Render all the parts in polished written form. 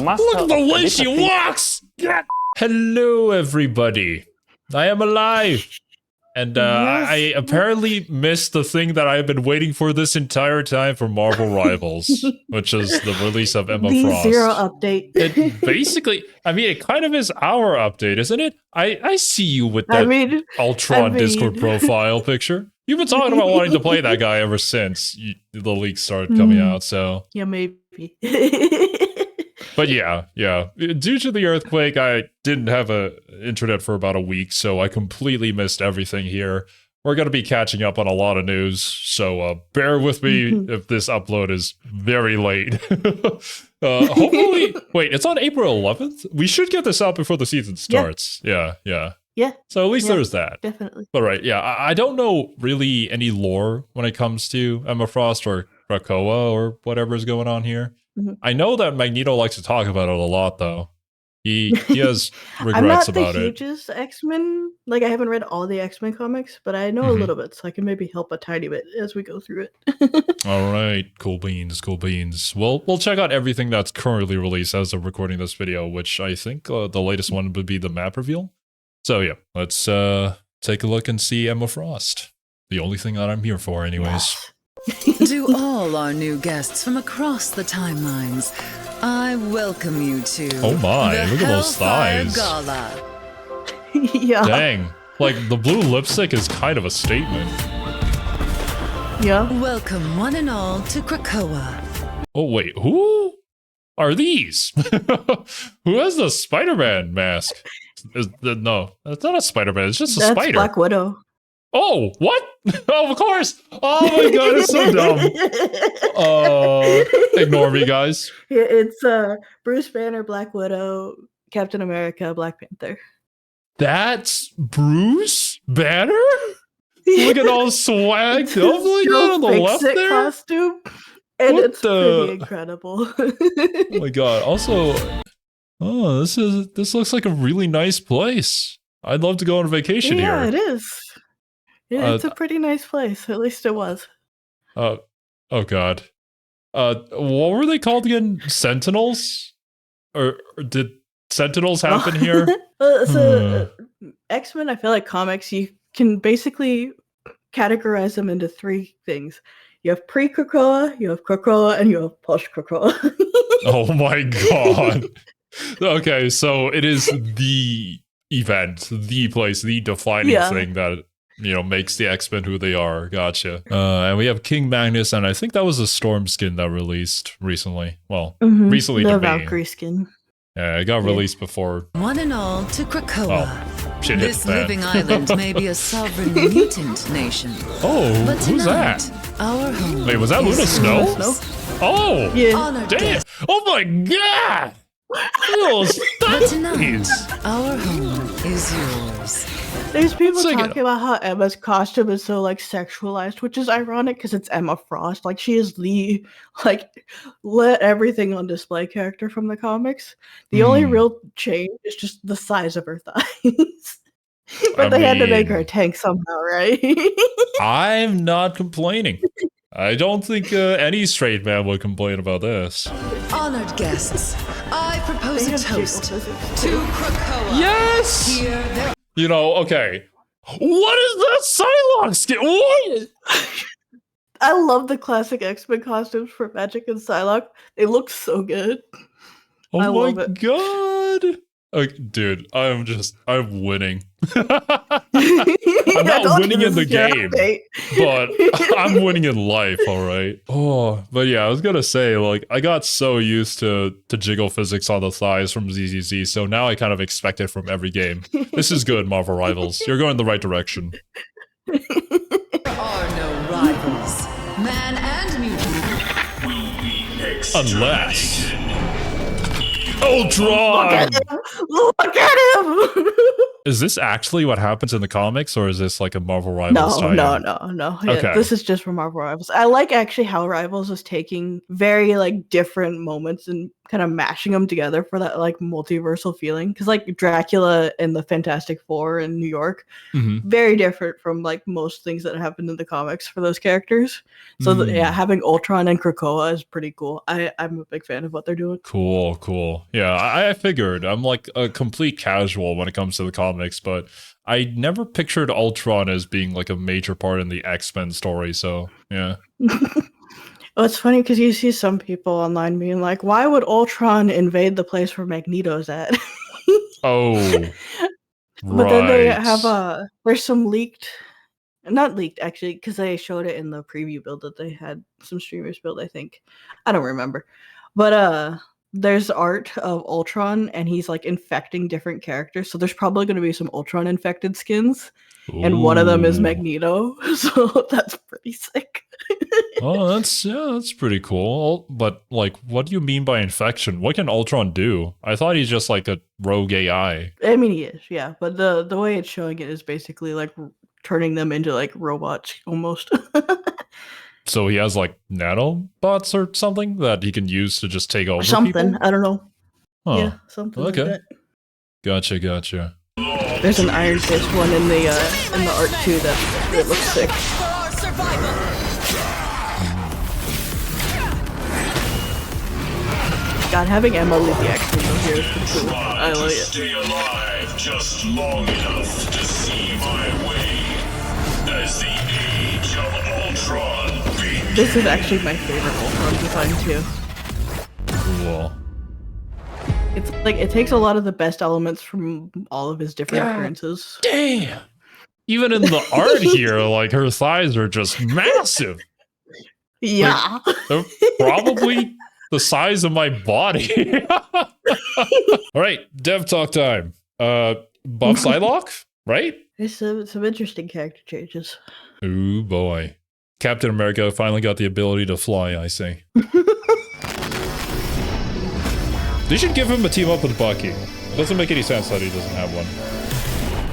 Look at the way she walks! Hello, everybody. I am alive. And I apparently missed the thing that I've been waiting for this entire time for Marvel Rivals, which is the release of Emma Frost. The zero update. It basically, I mean, it kind of is our update, isn't it? I see you with that Ultron Discord profile picture. You've been talking about wanting to play that guy ever since the leaks started coming out, so... Yeah, maybe. But yeah. Due to the earthquake, I didn't have internet for about a week, so I completely missed everything here. We're going to be catching up on a lot of news, so bear with me if this upload is very late. Hopefully... Wait, it's on April 11th? We should get this out before the season starts. Yeah. So at least there's that. Definitely. But right, yeah, I don't know really any lore when it comes to Emma Frost or Krakoa or whatever's going on here. I know that Magneto likes to talk about it a lot, though. He has regrets about it. I'm not the hugest X-Men. Like, I haven't read all the X-Men comics, but I know a little bit, so I can maybe help a tiny bit as we go through it. All right, cool beans. Well, we'll check out everything that's currently released as of recording this video, which I think the latest one would be the map reveal. So yeah, let's take a look and see Emma Frost. The only thing that I'm here for, anyways. To all our new guests from across the timelines, I welcome you to oh my, look at those thighs. Gala. Yeah. Dang, like the blue lipstick is kind of a statement. Yeah. Welcome one and all to Krakoa. Oh wait, who are these? Who has the Spider-Man mask? No, that's not a Spider-Man, it's just a spider. That's Black Widow. Oh, what? Oh, of course. Oh my god, it's so dumb. Ignore me, guys. Yeah, it's Bruce Banner, Black Widow, Captain America, Black Panther. That's Bruce Banner? Look at all swagged up like that on the left there. Costume, and it's pretty incredible. Oh my god. Also, this looks like a really nice place. I'd love to go on vacation here. Yeah, it is. Yeah, it's a pretty nice place. At least it was. Oh god. What were they called again? Sentinels? Or did Sentinels happen here? So X-Men, I feel like comics, you can basically categorize them into three things. You have pre-Krakoa, you have Krakoa, and you have post-Krakoa. Oh my god. Okay, so it is the event, the place, the defining thing that makes the X-Men who they are. Gotcha. And we have King Magnus, and I think that was a Storm skin that released recently. Well, recently to me. The Valkyrie skin. Yeah, it got released before. One and all to Krakoa. Oh, shit hit This living island may be a sovereign mutant nation. Oh, but who's that? Our home. Wait, was that Luna Snow? Oh! Yeah. Damn! Oh my god! But tonight, our home is yours. There's people talking about how Emma's costume is so sexualized, which is ironic because it's Emma Frost. Like, she is the let everything on display character from the comics. The only real change is just the size of her thighs. But they had to make her a tank somehow, right? I'm not complaining. I don't think any straight man would complain about this. Honored guests, I propose a toast to Krakoa. Yes! Okay. What is that Psylocke skin? What? I love the classic X-Men costumes for Magic and Psylocke. They look so good. Oh my god. Dude, I'm winning. I'm not winning in the game, but I'm winning in life, all right? Oh, but yeah, I was gonna say, I got so used to jiggle physics on the thighs from ZZZ, so now I kind of expect it from every game. This is good, Marvel Rivals. You're going the right direction. There are no rivals. Man and mutant will be exterminated. Unless... Ultron! Look at him! Is this actually what happens in the comics, or is this like a Marvel Rivals tie-in? No. Yeah, Okay. This is just from Marvel Rivals. I like actually how Rivals is taking very different moments in kind of mashing them together for that like multiversal feeling. Because like Dracula and the Fantastic Four in New York, very different from like most things that happened in the comics for those characters. So yeah, having Ultron and Krakoa is pretty cool. I'm a big fan of what they're doing. Cool. Yeah, I figured. I'm like a complete casual when it comes to the comics, but I never pictured Ultron as being like a major part in the X-Men story, so yeah. Well, it's funny because you see some people online being like, why would Ultron invade the place where Magneto's at? Oh, but then they have there's some not leaked actually, because they showed it in the preview build that they had some streamers build, I think. I don't remember. But there's art of Ultron and he's like infecting different characters. So there's probably going to be some Ultron infected skins. And one of them is Magneto. So that's pretty sick. Oh, that's pretty cool. But like, what do you mean by infection? What can Ultron do? I thought he's just like a rogue AI. I mean, he is, yeah. But the way it's showing it is basically like turning them into like robots almost. So he has like nanobots or something that he can use to just take over something. people? I don't know. Huh. Yeah, something like that. Gotcha. There's an Iron Fist one in the art too that looks sick. God, having Emma lead the action here is pretty cool. I like it. Stay alive just long enough to see my way as the age of Ultron begins. This is actually my favorite Ultron design too. Cool. It's like it takes a lot of the best elements from all of his different appearances. Damn. Even in the art here, like her thighs are just massive. Yeah. Like, they're probably the size of my body. All right, dev talk time. Buff Psylocke, right? There's some interesting character changes. Ooh boy. Captain America finally got the ability to fly, I say. They should give him a team up with Bucky. It doesn't make any sense that he doesn't have one.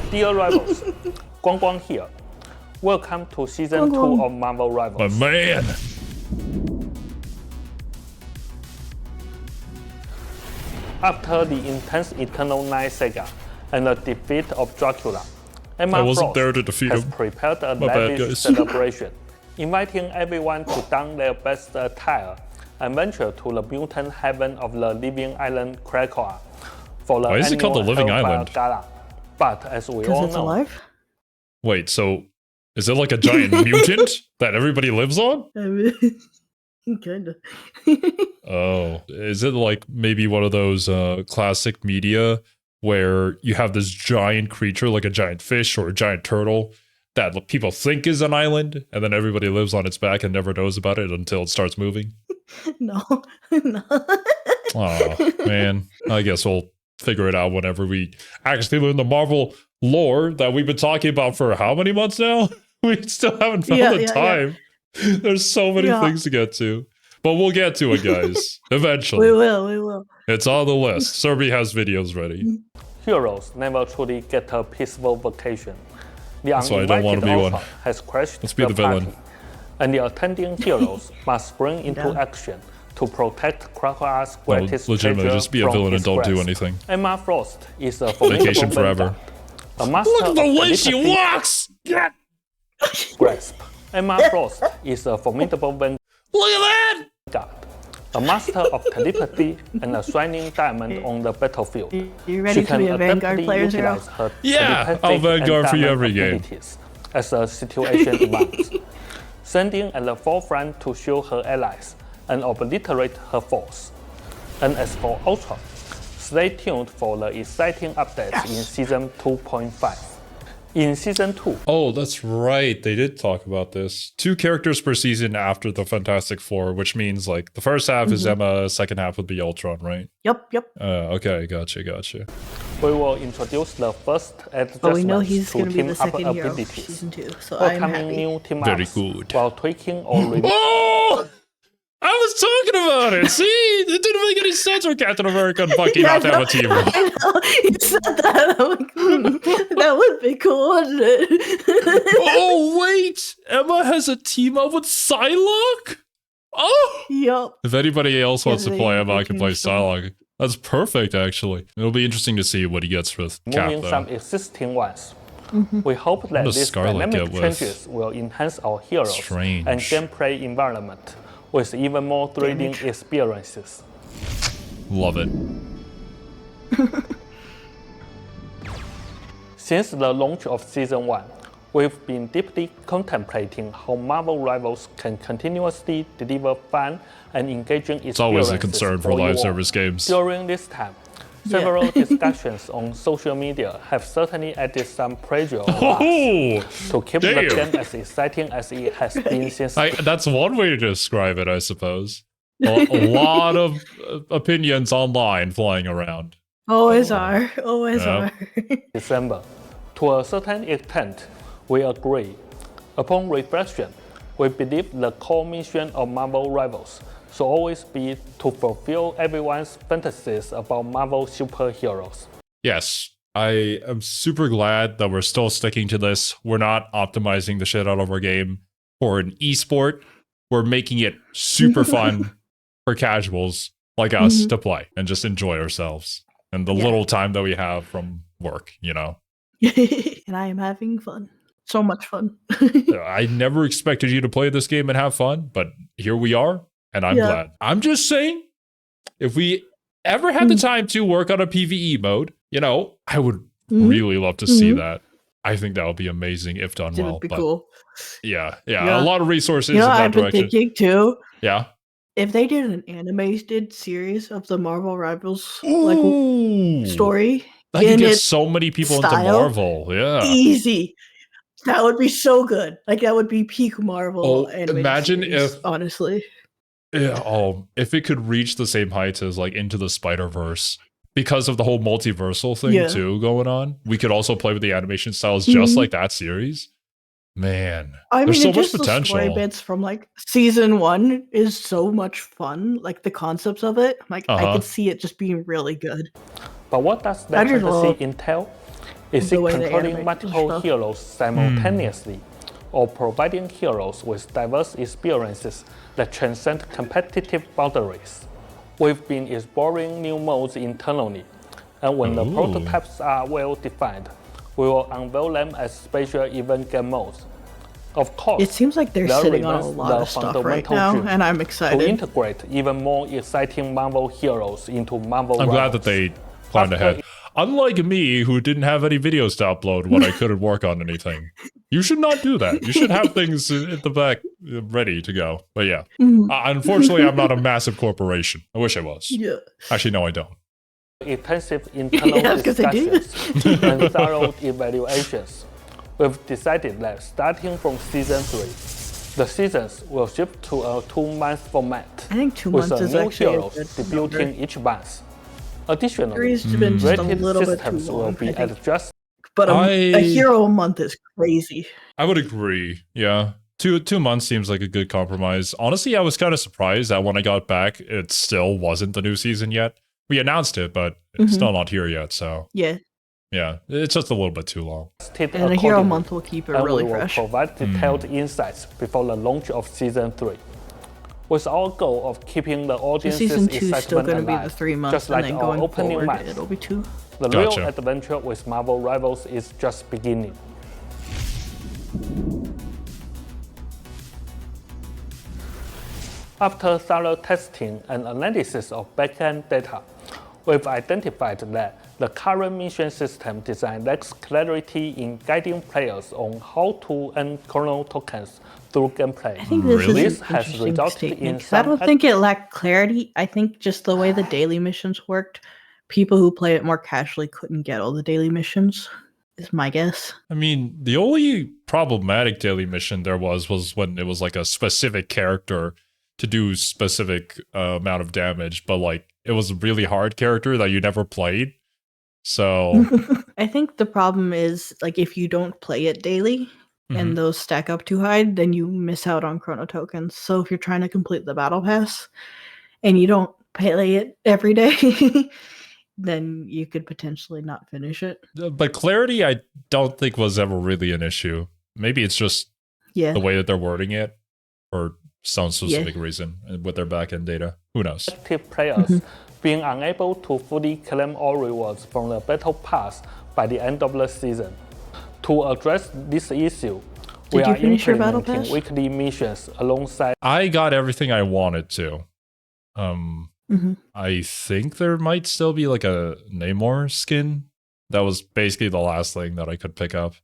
Dear Rivals, Guang Guang here. Welcome to Season 2 of Marvel Rivals. My man! After the intense Eternal Night saga and the defeat of Dracula, Emma I wasn't Frost there to defeat has him. prepared a My bad, lavish guys. celebration, inviting everyone to don their best attire and venture to the mutant heaven of the living island Krakoa for the Why is it called the annual Living Hellfire Island? Gala. But as we Because all it's know, alive? Wait, so is it like a giant mutant that everybody lives on? I mean, kinda. Oh, is it like maybe one of those classic media where you have this giant creature like a giant fish or a giant turtle that people think is an island and then everybody lives on its back and never knows about it until it starts moving? No. Oh, man. I guess we'll figure it out whenever we actually learn the Marvel lore that we've been talking about for how many months now? We still haven't found the time. Yeah. There's so many things to get to. But we'll get to it, guys. Eventually. We will. It's on the list. Serby has videos ready. heroes never truly get a peaceful vacation. The That's why I don't want to be one. Has crashed Let's be the villain. party, and the attending heroes must spring into action to protect Krakoa's greatest legitimately, treasure just be a from villain and don't do disgrace. anything. Emma Frost is a formidable Vacation forever. vanguard, a master Look at the of way she telepathy walks! Yeah. grasp. Emma Frost is a formidable vanguard, Look at that! a master of telepathy and a shining diamond on the battlefield. You ready She to be can a Vanguard adeptly player, Zero? utilize her Yeah, telepathic I'll Vanguard and for you diamond every game. abilities as the situation demands, standing at the forefront to shield her allies and obliterate her foes. And as for Ultron, stay tuned for the exciting updates in Season 2.5. In Season 2, Oh, that's right. They did talk about this. 2 characters per season after the Fantastic Four, which means like the first half is Emma, second half would be Ultron, right? Yep. Okay, gotcha. we will introduce the first But we know adjustments he's to going to be team the up second hero for abilities, season 2, so I'm welcoming happy. new team Very ups good. while tweaking or removing. Oh! I was talking about it. See? It didn't make any sense for Captain America and Bucky not to have a team. I know. You said that. I'm like, that would be cool, wouldn't it? Oh, wait! Emma has a team up with Psylocke? Oh! Yup. If anybody else wants to play him, I can play changed them. Psylocke. That's perfect, actually. It'll be interesting to see what he gets with Cap, moving though. some existing ones. We hope that does these Scarlet dynamic get with changes will enhance our heroes Strange? and gameplay environment with even more thrilling experiences. Love it. Since the launch of Season 1, we've been deeply contemplating how Marvel Rivals can continuously deliver fun and engaging experiences. It's always a concern for live service games. During this time, several discussions on social media have certainly added some pressure on us to keep the game as exciting as it has been since. That's one way to describe it, I suppose. A lot of opinions online flying around. Always are. Always are. December. To a certain extent, we agree. Upon reflection, we believe the core mission of Marvel Rivals should always be to fulfill everyone's fantasies about Marvel superheroes. Yes, I am super glad that we're still sticking to this. We're not optimizing the shit out of our game for an esport. We're making it super fun for casuals like us to play and just enjoy ourselves and the little time that we have from work, you know? And I am having fun. So much fun. I never expected you to play this game and have fun, but here we are, and I'm glad. I'm just saying, if we ever had the time to work on a PvE mode, you know, I would really love to see that. I think that would be amazing if done well. It'd be cool. Yeah, a lot of resources You know, in that I've been direction. thinking too. Yeah. If they did an animated series of the Marvel Rivals story, that could get so many people into Marvel. Yeah, easy. That would be so good. Like that would be peak Marvel. Imagine series, if honestly. Yeah, if it could reach the same heights as like Into the Spider-Verse. Because of the whole multiversal thing too going on, we could also play with the animation styles just like that series. Man, there's so much potential. The story bits from like season 1 is so much fun. Like the concepts of it, like I could see it just being really good. But what does that fantasy entail? Is it controlling multiple heroes simultaneously, or providing heroes with diverse experiences that transcend competitive boundaries? We've been exploring new modes internally, and when the prototypes are well defined, we will unveil them as special event game modes. Of course, it seems like they're sitting on a lot of stuff right now, and I'm excited to integrate even more exciting Marvel heroes into Marvel. I'm glad that they planned ahead. Unlike me, who didn't have any videos to upload when I couldn't work on anything. You should not do that. You should have things at the back ready to go. But yeah, unfortunately, I'm not a massive corporation. I wish I was. Yeah. Actually, no, I don't. Intensive internal discussions and thorough evaluations. We've decided that starting from Season 3, the seasons will shift to a 2-month format. I think 2 months is actually a good debuting each month. Additionally, rated systems will be adjusted. But a hero a month is crazy. I would agree. Yeah. 2 months seems like a good compromise. Honestly, I was kind of surprised that when I got back, it still wasn't the new season yet. We announced it, but it's still not here yet, so. Yeah, it's just a little bit too long. And a hero month will keep it really fresh. We will provide detailed insights before the launch of Season 3. With our goal of keeping the audience's excitement alive, is still going to be the 3 months, just like and then our going opening forward, month. it'll be 2. The real adventure with Marvel Rivals is just beginning. After thorough testing and analysis of backend data, we've identified that the current mission system design lacks clarity in guiding players on how to earn chrono tokens through gameplay. I think this has resulted in I don't think it lacked clarity. I think just the way the daily missions worked, people who play it more casually couldn't get all the daily missions, is my guess. I mean, the only problematic daily mission there was when it was like a specific character to do specific amount of damage, but like it was a really hard character that you never played. So I think the problem is like if you don't play it daily and those stack up too high, then you miss out on chrono tokens. So if you're trying to complete the battle pass and you don't play it every day, then you could potentially not finish it. But clarity, I don't think was ever really an issue. Maybe it's just the way that they're wording it, or some specific reason with their backend data. Who knows? Active players being unable to fully claim all rewards from the Battle Pass by the end of the season. To address this issue, we are implementing weekly missions alongside. I got everything I wanted to. I think there might still be like a Namor skin. That was basically the last thing that I could pick up.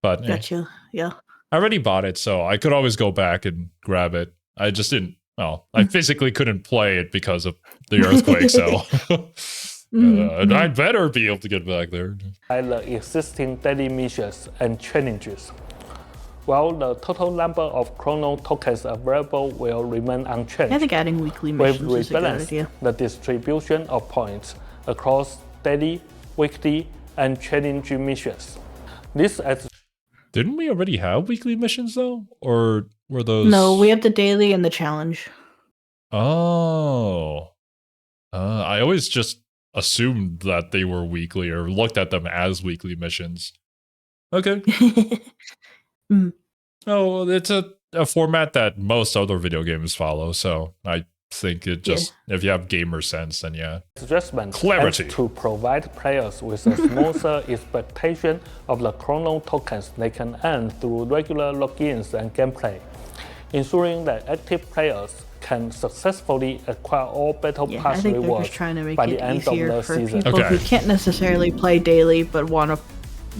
But gotcha. Yeah. I already bought it, so I could always go back and grab it. I just didn't. Well, I physically couldn't play it because of the earthquake, so and I'd better be able to get back there. The existing daily missions and challenges. While the total number of chrono tokens available will remain unchanged, I think adding weekly missions is a good idea. The distribution of points across daily, weekly, and challenge missions. This as Didn't we already have weekly missions though, or were those? No, we have the daily and the challenge. Oh, I always just assumed that they were weekly or looked at them as weekly missions. Okay. Oh, it's a format that most other video games follow, so I think it just, if you have gamer sense, then yeah. Clarity to provide players with a smoother expectation of the chrono tokens they can earn through regular logins and gameplay, ensuring that active players can successfully acquire all Battle Pass rewards trying to make by it the end easier of the for season. people who can't necessarily play daily but want to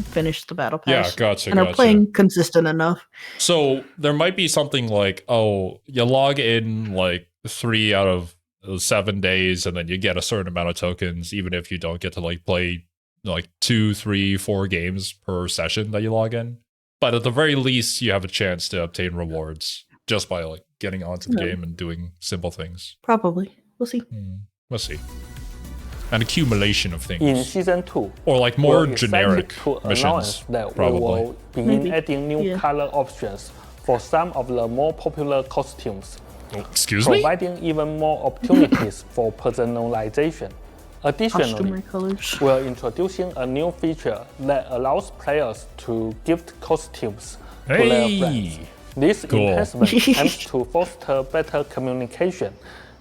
finish the Battle Pass. Yeah, gotcha. And are playing consistent enough. So there might be something like, oh, you log in like 3 out of 7 days, and then you get a certain amount of tokens, even if you don't get to like play like 2, 3, 4 games per session that you log in. But at the very least, you have a chance to obtain rewards just by like getting onto the game and doing simple things. Probably. We'll see. We'll see. An accumulation of things. In Season 2, or like more generic missions, that probably. We will begin adding new color options for some of the more popular costumes. Excuse me? Providing even more opportunities for personalization. Additionally, we're introducing a new feature that allows players to gift costumes to their friends. This enhancement aims to foster better communication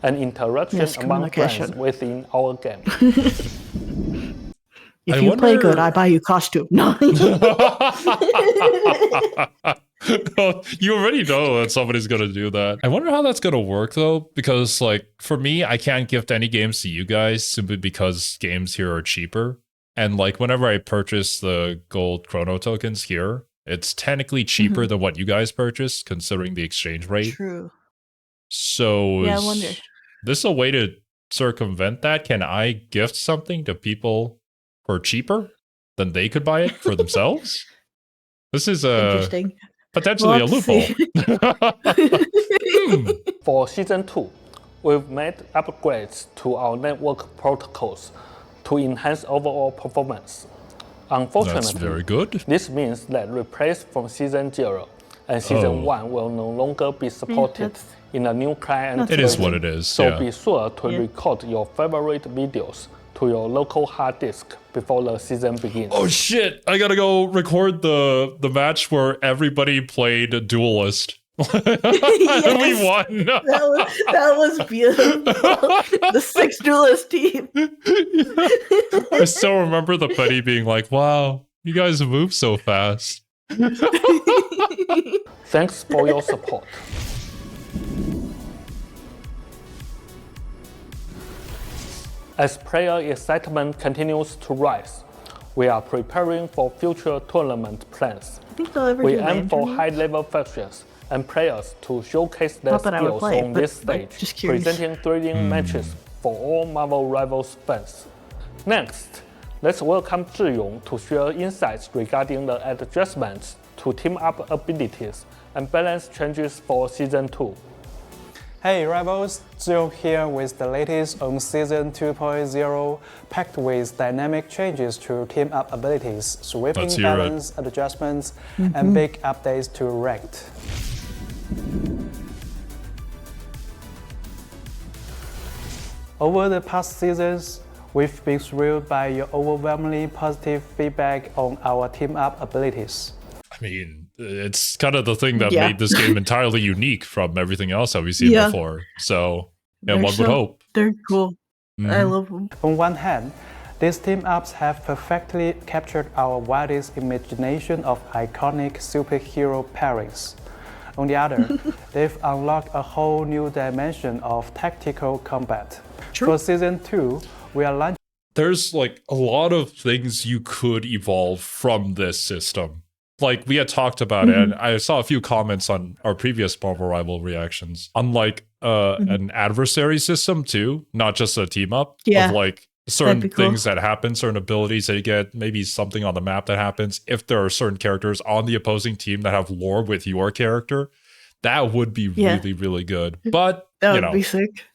and interaction among friends within our game. If you play good, I buy you costume. No. You already know that somebody's going to do that. I wonder how that's going to work though, because like for me, I can't gift any games to you guys simply because games here are cheaper. And like whenever I purchase the gold chrono tokens here, it's technically cheaper than what you guys purchase considering the exchange rate. True. So yeah, I wonder. This a way to circumvent that? Can I gift something to people for cheaper than they could buy it for themselves? This is interesting. Potentially a loophole. For Season 2, we've made upgrades to our network protocols to enhance overall performance. Unfortunately, that's very good. This means that replays from Season 0 and Season 1 will no longer be supported in a new client. It is what it is. So be sure to record your favorite videos to your local hard disk before the season begins. Oh shit! I gotta go record the match where everybody played a duelist. And we won. that was beautiful. The 6 duelist team. I still remember the Betty being like, "Wow, you guys move so fast." Thanks for your support. As player excitement continues to rise, we are preparing for future tournament plans. We aim for high-level factions and players to showcase their skills on this stage, presenting thrilling matches for all Marvel Rivals fans. Next, let's welcome Zhiyong to share insights regarding the adjustments to team-up abilities and balance changes for Season 2. Hey Rivals, Zhiyong here with the latest on Season 2.0, packed with dynamic changes to team-up abilities, sweeping balance adjustments, and big updates to Ranked. Over the past seasons, we've been thrilled by your overwhelmingly positive feedback on our team-up abilities. I mean, it's kind of the thing that made this game entirely unique from everything else that we've seen before. So, one would hope. They're cool. I love them. On one hand, these team-ups have perfectly captured our wildest imagination of iconic superhero pairings. On the other, they've unlocked a whole new dimension of tactical combat. True. For Season 2, we are launching... There's like a lot of things you could evolve from this system. Like we had talked about it, and I saw a few comments on our previous Marvel Rival reactions. Unlike an adversary system too, not just a team up of like certain things that happen, certain abilities that you get, maybe something on the map that happens. If there are certain characters on the opposing team that have lore with your character, that would be really, really good. But that would be sick.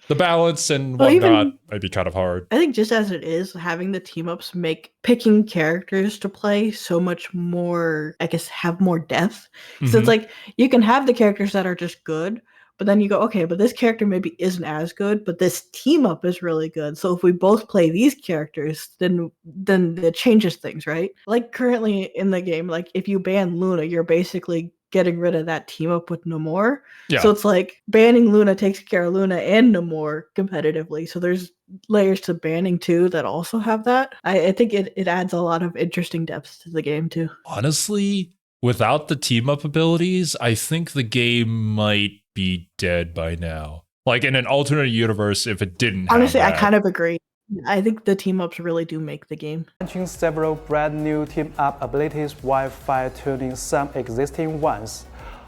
The balance and whatnot might be kind of hard. I think just as it is, having the team ups make picking characters to play so much more, I guess, have more depth. So it's like you can have the characters that are just good, but then you go, okay, but this character maybe isn't as good, but this team up is really good. So if we both play these characters, then it changes things, right? Like currently in the game, like if you ban Luna, you're basically getting rid of that team up with Namor. Yeah. So it's like banning Luna takes care of Luna and Namor competitively. So there's layers to banning too that also have that. I think it adds a lot of interesting depth to the game too. Honestly, without the team up abilities, I think the game might be dead by now. Like in an alternate universe, if it didn't honestly, have I kind of agree. I think the team-ups really do make the game. Launching several brand new team-up abilities while fine-tuning some existing ones,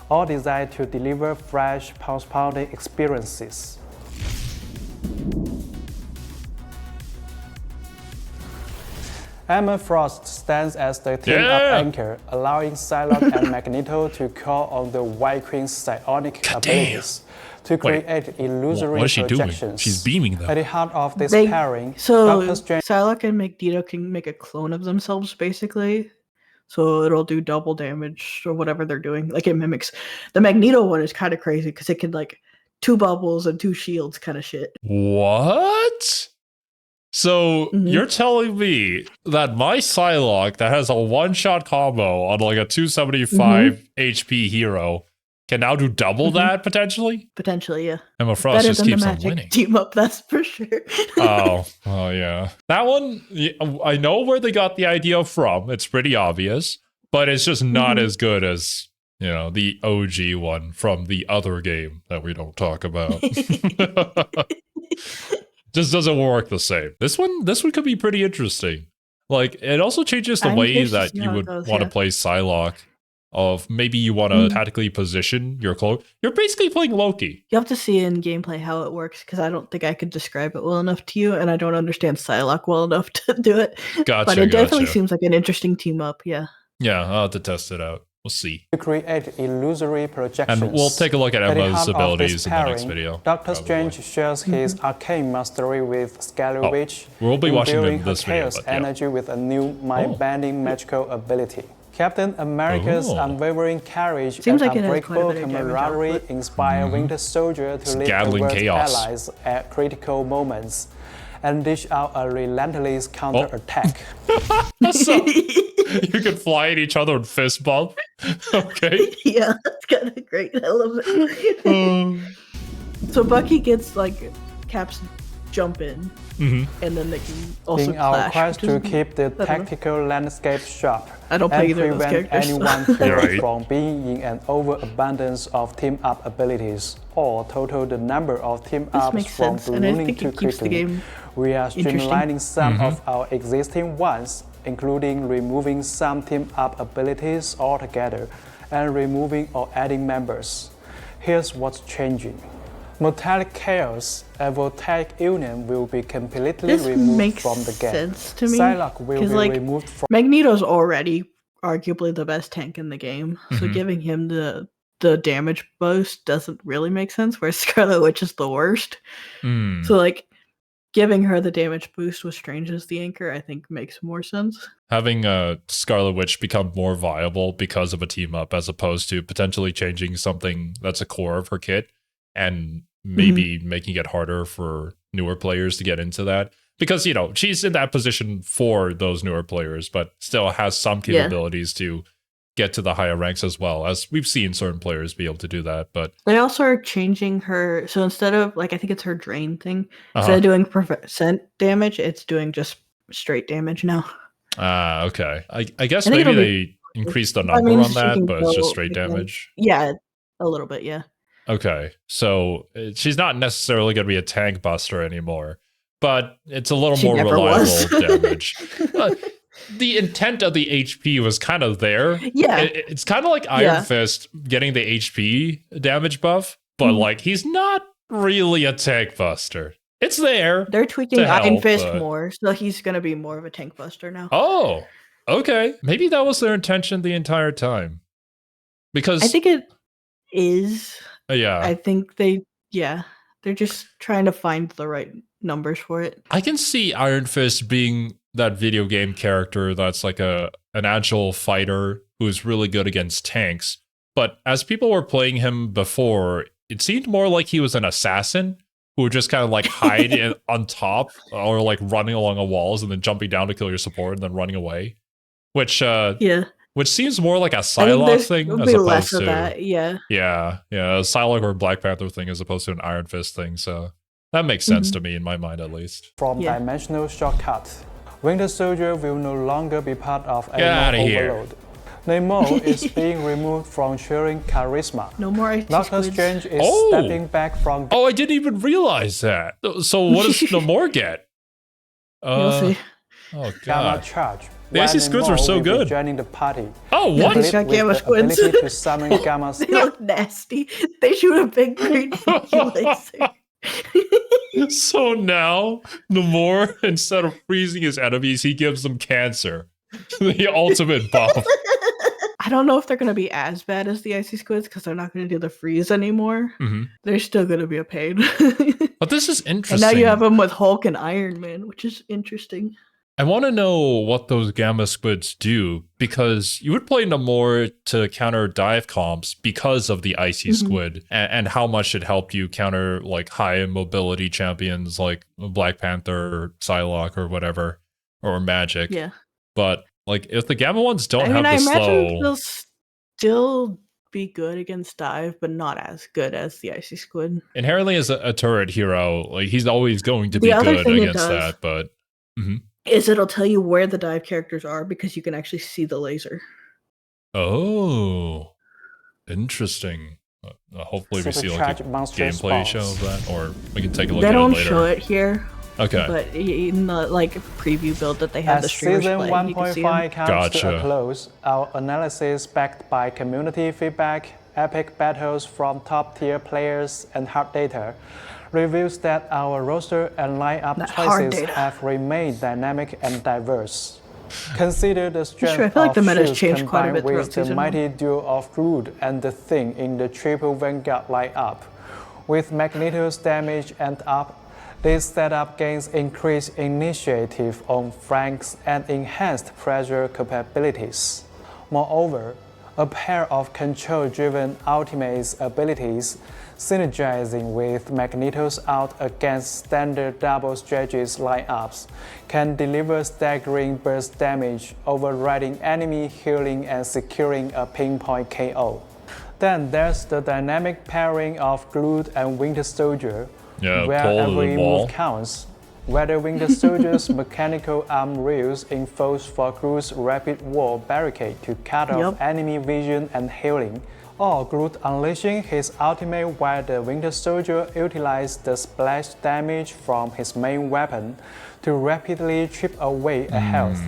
all designed to deliver fresh, pulse-pounding experiences. Emma Frost stands as the team-up anchor, allowing Psylocke and Magneto to call on the White Queen's psionic abilities to create illusory projections. Doing? She's beaming them. At the heart of this pairing, Psylocke and Magneto can make a clone of themselves, basically. So it'll do double damage or whatever they're doing. Like it mimics. The Magneto one is kind of crazy because it can like 2 bubbles and 2 shields kind of shit. What? So you're telling me that my Psylocke that has a one-shot combo on like a 275 HP hero can now do double that potentially? Potentially, yeah. Emma Frost just keeps on winning. Team up, that's for sure. Oh, yeah. That one, I know where they got the idea from. It's pretty obvious, but it's just not as good as, the OG one from the other game that we don't talk about. Just doesn't work the same. This one could be pretty interesting. Like, it also changes the way that you would want to play Psylocke. Of maybe you want to tactically position your clone. You're basically playing Loki. You have to see in gameplay how it works because I don't think I could describe it well enough to you, and I don't understand Psylocke well enough to do it. Gotcha. But it definitely seems like an interesting team up. Yeah. Yeah, I'll have to test it out. We'll see. To create illusory projections. And we'll take a look at Emma's abilities in the next video. Doctor Strange shares his arcane mastery with Scarlet Witch. We'll be watching this video. Chaos energy with a new mind-bending magical ability. Captain America's unwavering courage and unbreakable camaraderie inspire Winter Soldier to lead the world's allies at critical moments and dish out a relentless counterattack. So, you can fly at each other and fist bump. Okay. Yeah, that's kind of great. I love it. So Bucky gets like Cap's jump in, and then they can also in our quest to keep the tactical landscape sharp. I don't play either of those characters. Anyone from being in an overabundance of team-up abilities, or total the number of team-ups from ballooning too quickly. We are streamlining some of our existing ones, including removing some team-up abilities altogether, and removing or adding members. Here's what's changing. Metallic Chaos and Voltaic Union will be completely removed from the game. This makes sense to me. Psylocke will be removed from... Magneto's already arguably the best tank in the game, so giving him the damage boost doesn't really make sense, whereas Scarlet Witch is the worst. So like, giving her the damage boost with Strange as the anchor, I think makes more sense. Having Scarlet Witch become more viable because of a team-up as opposed to potentially changing something that's a core of her kit and maybe making it harder for newer players to get into that. Because, she's in that position for those newer players, but still has some capabilities to get to the higher ranks as well, as we've seen certain players be able to do that. But they also are changing her. So instead of like, I think it's her drain thing. Instead of doing percent damage, it's doing just straight damage now. Ah, okay. I guess maybe they increased the number on that, but it's just straight damage. Yeah, a little bit, yeah. Okay, so she's not necessarily going to be a tank buster anymore, but it's a little more reliable damage. The intent of the HP was kind of there. Yeah. It's kind of like Iron Fist getting the HP damage buff, but like he's not really a tank buster. It's there. They're tweaking Iron Fist more, so he's going to be more of a tank buster now. Oh, okay. Maybe that was their intention the entire time. Because I think it is. Yeah. I think they're just trying to find the right numbers for it. I can see Iron Fist being that video game character that's like an agile fighter who's really good against tanks. But as people were playing him before, it seemed more like he was an assassin who would just kind of like hide on top or like running along the walls and then jumping down to kill your support and then running away. Which seems more like a Psylocke thing as opposed to that, a Psylocke or Black Panther thing as opposed to an Iron Fist thing. So that makes sense to me in my mind at least. From Dimensional Shortcut, Winter Soldier will no longer be part of Animal Overload. Namor is being removed from sharing charisma. No more Doctor Strange is stepping back from... Oh, I didn't even realize that. So what does Namor get? You'll see. Oh, God. Gamma Charge. The AC Squids were so good. Joining the party. Oh, what? They got Gamma Squids. To summon Gamma They look nasty. They shoot a big green laser. So now, Namor, instead of freezing his enemies, he gives them cancer. The ultimate buff. I don't know if they're going to be as bad as the Icy Squids because they're not going to do the freeze anymore. They're still going to be a pain. But this is interesting. And now you have them with Hulk and Iron Man, which is interesting. I want to know what those Gamma Squids do, because you would play Namor to counter dive comps because of the Icy Squid and how much it helped you counter like high mobility champions like Black Panther or Psylocke or whatever, or Magic. Yeah. But like if the Gamma ones don't have the I slow... imagine they'll still be good against dive, but not as good as the Icy Squid. Inherently as a turret hero, like he's always going to be good against that, but... is it'll tell you where the dive characters are because you can actually see the laser. Oh, interesting. Hopefully we see like a gameplay show of that, or we can take a look at it later. They don't show it here. Okay. But in the like preview build that they have the streamers Season play, 1.5 comes to a close, our analysis backed by community feedback, epic battles from top-tier players, and hard data reveals that our roster and lineup choices have remained dynamic and diverse. Consider the strength of Shield combined with the mighty duo of Groot and the Thing in the triple vanguard lineup. With Magneto's damage and up, this setup gains increased initiative on flanks and enhanced pressure capabilities. Moreover, a pair of control-driven ultimates abilities synergizing with Magneto's ult against standard double strategies lineups can deliver staggering burst damage, overriding enemy healing and securing a pinpoint KO. Then there's the dynamic pairing of Groot and Winter Soldier, where every move counts. Whether Winter Soldier's mechanical arm rails enforce for Groot's rapid wall barricade to cut off enemy vision and healing, or Groot unleashing his ultimate while the Winter Soldier utilizes the splash damage from his main weapon to rapidly chip away a health,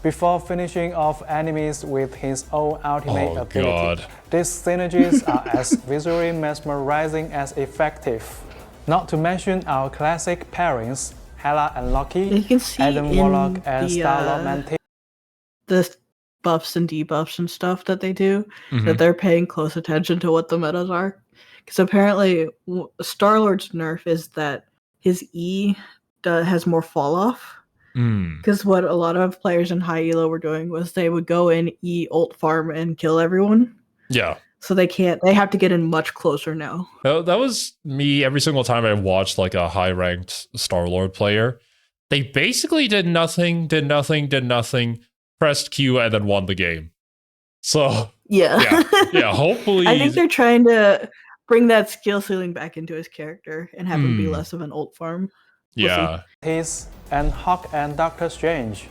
before finishing off enemies with his own ultimate ability. These synergies are as visually mesmerizing as effective. Not to mention our classic pairings, Hela and Loki, Adam Warlock and Star-Lord maintain the buffs and debuffs and stuff that they do, that they're paying close attention to what the metas are. Because apparently Star-Lord's nerf is that his E has more fall off. Because what a lot of players in high elo were doing was they would go in, E, ult farm, and kill everyone. Yeah. So they have to get in much closer now. That was me every single time I watched like a high-ranked Star-Lord player. They basically did nothing, pressed Q, and then won the game. So yeah. yeah, hopefully. I think they're trying to bring that skill ceiling back into his character and have him be less of an ult farm. Yeah. And Hawk and Doctor Strange,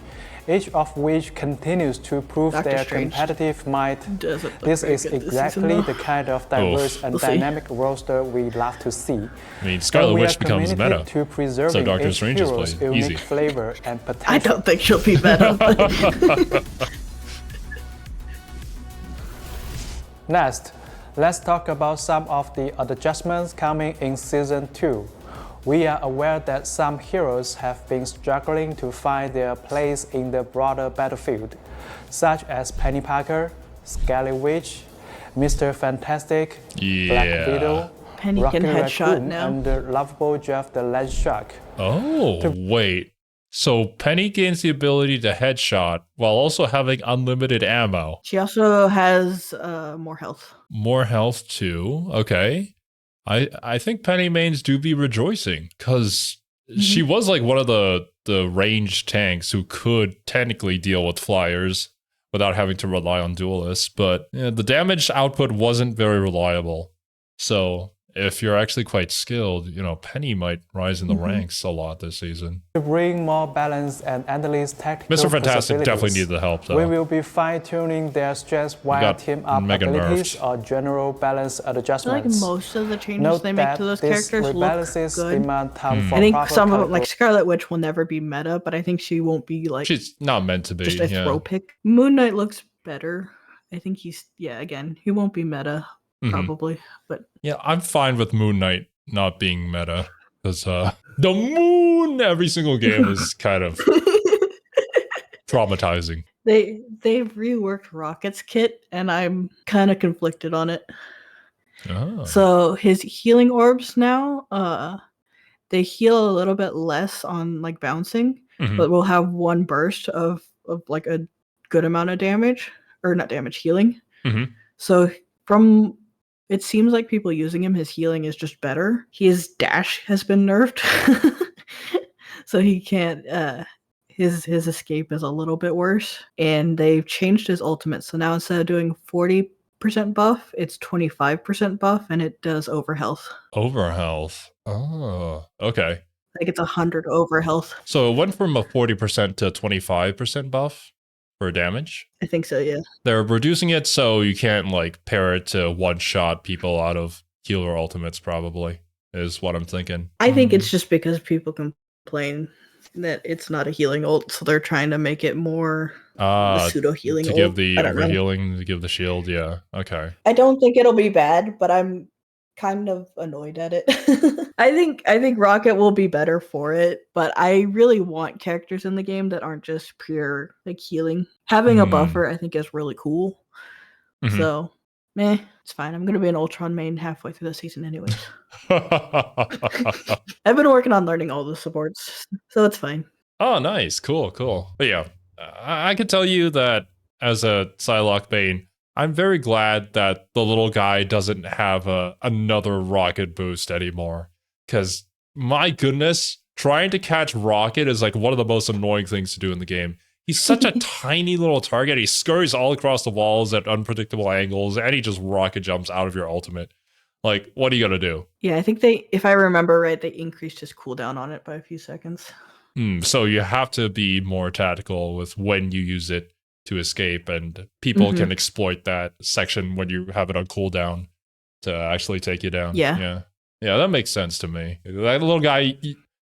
each of which continues to prove their competitive might. This is exactly the kind of diverse and dynamic roster we love to see. I mean, Scarlet Witch becomes meta, to preserving so Doctor Strange is hero's playing unique easy. flavor and potential. I don't think she'll be meta. Next, let's talk about some of the adjustments coming in Season 2. We are aware that some heroes have been struggling to find their place in the broader battlefield, such as Penny Parker, Scarlet Witch, Mr. Fantastic, Black Widow, Penny Rocket can headshot Raccoon, now. and the lovable Jeff the Land Shark. Oh, wait. So Penny gains the ability to headshot while also having unlimited ammo. She also has more health. More health too. Okay. I think Penny mains do be rejoicing because she was like one of the ranged tanks who could technically deal with flyers without having to rely on duelists, but the damage output wasn't very reliable. So if you're actually quite skilled, Penny might rise in the ranks a lot this season. To bring more balance and endless tactical Mr. Fantastic definitely needed the help, though. We will be fine-tuning their strengths via team-up abilities or general balance adjustments. I feel like most of the changes they make to those characters look good. Demand time for I think some of them, like Scarlet Witch, will never be meta, but I think she won't be like... She's not meant to be, just a throw pick. Moon Knight looks better. I think he's... Yeah, again, he won't be meta. Probably, but yeah, I'm fine with Moon Knight not being meta because the moon every single game is kind of traumatizing. They've reworked Rocket's kit, and I'm kind of conflicted on it. Oh. So his healing orbs now, they heal a little bit less on like bouncing, but we'll have one burst of like a good amount of damage, or not damage, healing. So from it seems like people using him, his healing is just better. His dash has been nerfed. So he can't, his escape is a little bit worse. And they've changed his ultimate. So now instead of doing 40% buff, it's 25% buff, and it does overhealth. Overhealth? Oh, okay. Like it's 100 overhealth. So it went from a 40% to 25% buff for damage? I think so, yeah. They're reducing it so you can't like pair it to one-shot people out of healer ultimates, probably, is what I'm thinking. I think it's just because people complain that it's not a healing ult, so they're trying to make it more pseudo healing to give the overhealing, to give the shield. Yeah, okay. I don't think it'll be bad, but I'm kind of annoyed at it. I think Rocket will be better for it, but I really want characters in the game that aren't just pure like healing. Having a buffer, I think, is really cool. So, it's fine. I'm gonna be an Ultron main halfway through the season, anyways. I've been working on learning all the supports, so it's fine. Oh, nice, cool. But yeah, I can tell you that as a Psylocke main, I'm very glad that the little guy doesn't have another rocket boost anymore. Because, my goodness, trying to catch Rocket is like one of the most annoying things to do in the game. He's such a tiny little target. He scurries all across the walls at unpredictable angles, and he just rocket jumps out of your ultimate. Like, what are you going to do? Yeah, I think if I remember right, they increased his cooldown on it by a few seconds. So you have to be more tactical with when you use it to escape, and people can exploit that section when you have it on cooldown to actually take you down. Yeah, that makes sense to me. That little guy,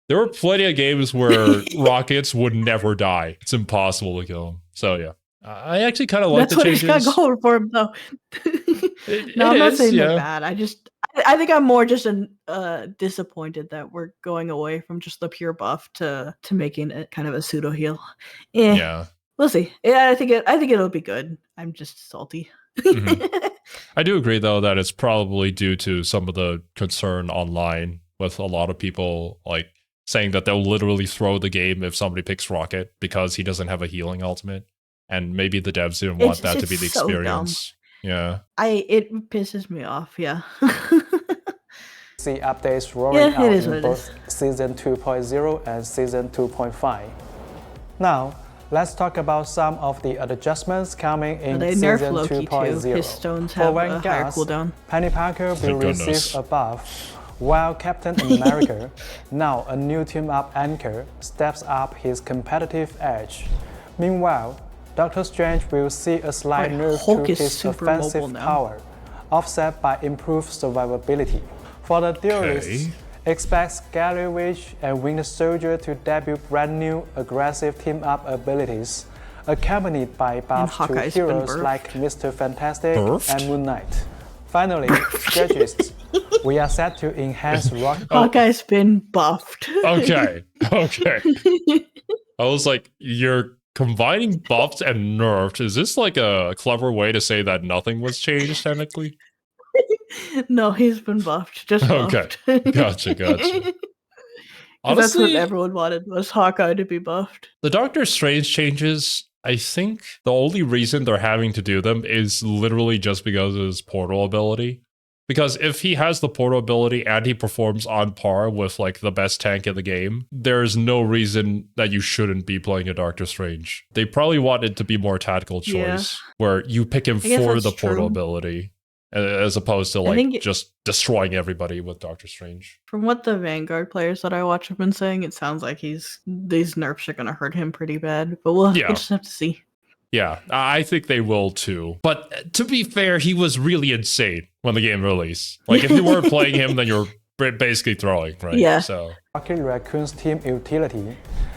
there were plenty of games where rockets would never die. It's impossible to kill him. So yeah, I actually kind of like the changes. That's what he's got going for him, though. I'm not saying they're bad. I think I'm more just disappointed that we're going away from just the pure buff to making it kind of a pseudo heal. Yeah. We'll see. Yeah, I think it'll be good. I'm just salty. I do agree, though, that it's probably due to some of the concern online with a lot of people like saying that they'll literally throw the game if somebody picks Rocket because he doesn't have a healing ultimate, and maybe the devs didn't want that to be the experience. Yeah, it pisses me off. Yeah. See updates rolling out in both Season 2.0 and Season 2.5. Now, Let's talk about some of the adjustments coming in they Season nerf Loki 2.0. too. His stones have a higher cooldown. Penny Parker will receive a buff, while Captain America, now a new team-up anchor, steps up his competitive edge. Meanwhile, Doctor Strange will see a slight nerf to his offensive power, offset by improved survivability. For the duelists, expect Scarlet Witch and Winter Soldier to debut brand new aggressive team-up abilities, accompanied by buffs to heroes like Mr. Fantastic and Moon Knight. Finally, strategists, we are set to enhance rock. Hawkeye's been buffed. Okay. I was like, you're combining buffs and nerfs. Is this like a clever way to say that nothing was changed technically? No, he's been buffed. Just buffed. Okay. Gotcha. Honestly, that's what everyone wanted, was Hawkeye to be buffed. The Doctor Strange changes, I think the only reason they're having to do them is literally just because of his portal ability. Because if he has the portal ability and he performs on par with like the best tank in the game, there's no reason that you shouldn't be playing a Doctor Strange. They probably want it to be more tactical choice, where you pick him for the portal ability, as opposed to like just destroying everybody with Doctor Strange. From what the Vanguard players that I watch have been saying, it sounds like these nerfs are going to hurt him pretty bad. But we'll just have to see. Yeah, I think they will too. But to be fair, he was really insane when the game released. Like, if you weren't playing him, then you're basically throwing, right? Yeah. So Rocket Raccoon's team utility.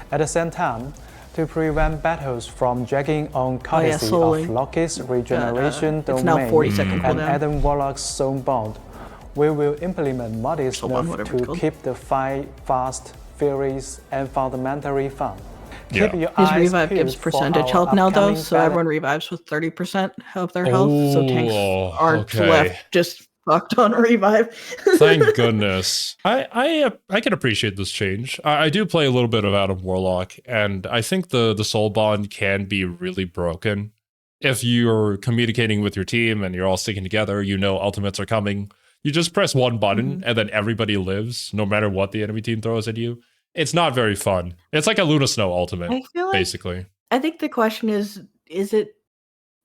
At the same time, to prevent battles from dragging on courtesy of Loki's regeneration domain and Adam Warlock's zone bond, we will implement modest nerfs to keep the fight fast, furious, and fundamentally fun. His revive gives percentage health now though, so everyone revives with 30% of their health, so tanks aren't left just fucked on a revive. Thank goodness. I can appreciate this change. I do play a little bit of Adam Warlock, and I think the soul bond can be really broken. If you're communicating with your team and you're all sticking together, you know ultimates are coming. You just press one button and then everybody lives, no matter what the enemy team throws at you. It's not very fun. It's like a Luna Snow ultimate, basically. I think the question is it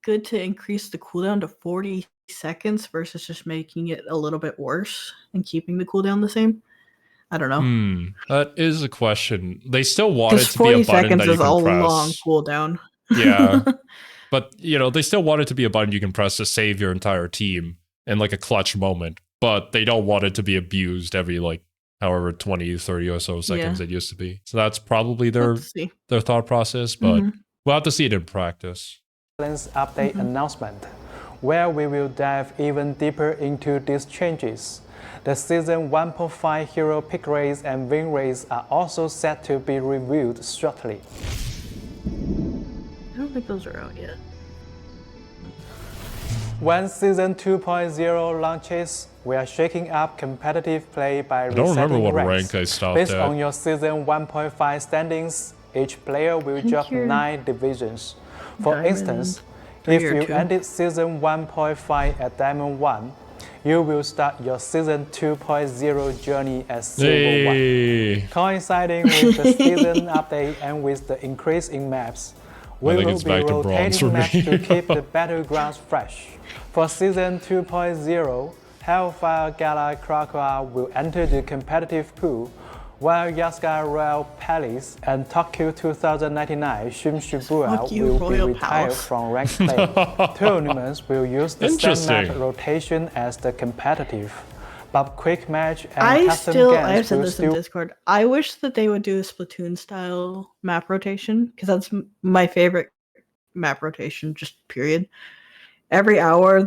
good to increase the cooldown to 40 seconds versus just making it a little bit worse and keeping the cooldown the same? I don't know. That is a question. They still want it to be a button that you can press. 40 seconds is a long cooldown. Yeah. But, they still want it to be a button you can press to save your entire team in like a clutch moment. But they don't want it to be abused every however 20, 30 or so seconds it used to be. So that's probably their thought process, but we'll have to see it in practice. Update announcement, where we will dive even deeper into these changes. The Season 1.5 hero pick rates and win rates are also set to be reviewed shortly. I don't think those are out yet. When Season 2.0 launches, we are shaking up competitive play by resetting ranks. I don't remember what rank I stopped at. Based on your Season 1.5 standings, each player will drop 9 divisions. For instance, if you ended Season 1.5 at Diamond 1, you will start your Season 2.0 journey at Silver 1. Coinciding with the season update and with the increase in maps, we will be rotating maps to keep the battlegrounds fresh. For Season 2.0, Hellfire Gala Krakoa will enter the competitive pool, while Yaska Royal Palace and Tokyo 2099 Shinshibuya will be retired from ranked play. Tournaments will use the same map rotation as the competitive, but quick match and custom games I've said this in Discord. I wish that they would do a Splatoon style map rotation, because that's my favorite map rotation, just period. Every hour,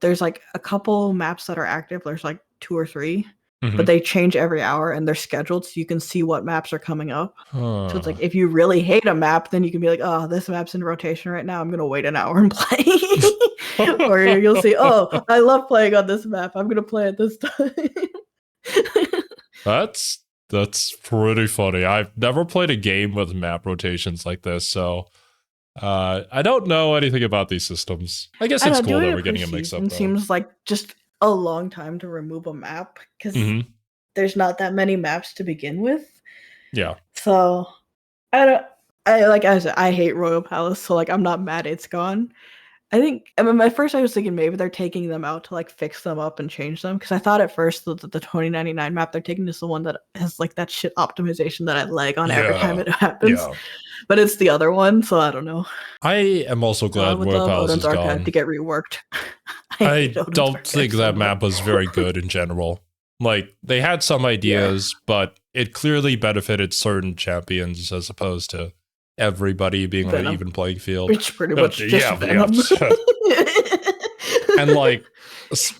there's like a couple maps that are active. There's like 2 or 3, but they change every hour and they're scheduled so you can see what maps are coming up. So it's like, if you really hate a map, then you can be like, oh, this map's in rotation right now. I'm going to wait an hour and play. Or you'll see, oh, I love playing on this map. I'm going to play it this time. That's pretty funny. I've never played a game with map rotations like this, so I don't know anything about these systems. I guess it's cool that we're getting a mix-up. It seems like just a long time to remove a map, because there's not that many maps to begin with. Yeah. So I I hate Royal Palace, so like I'm not mad it's gone. I think at first I was thinking maybe they're taking them out to like fix them up and change them, because I thought at first that the 2099 map they're taking is the one that has like that shit optimization that I lag on every time it happens. Yeah. But it's the other one, so I don't know. I am also glad Royal Palace is gone. To get reworked. I don't think that map was very good in general. Like, they had some ideas, but it clearly benefited certain champions as opposed to everybody being on an even playing field. Which pretty much just Venom. And like,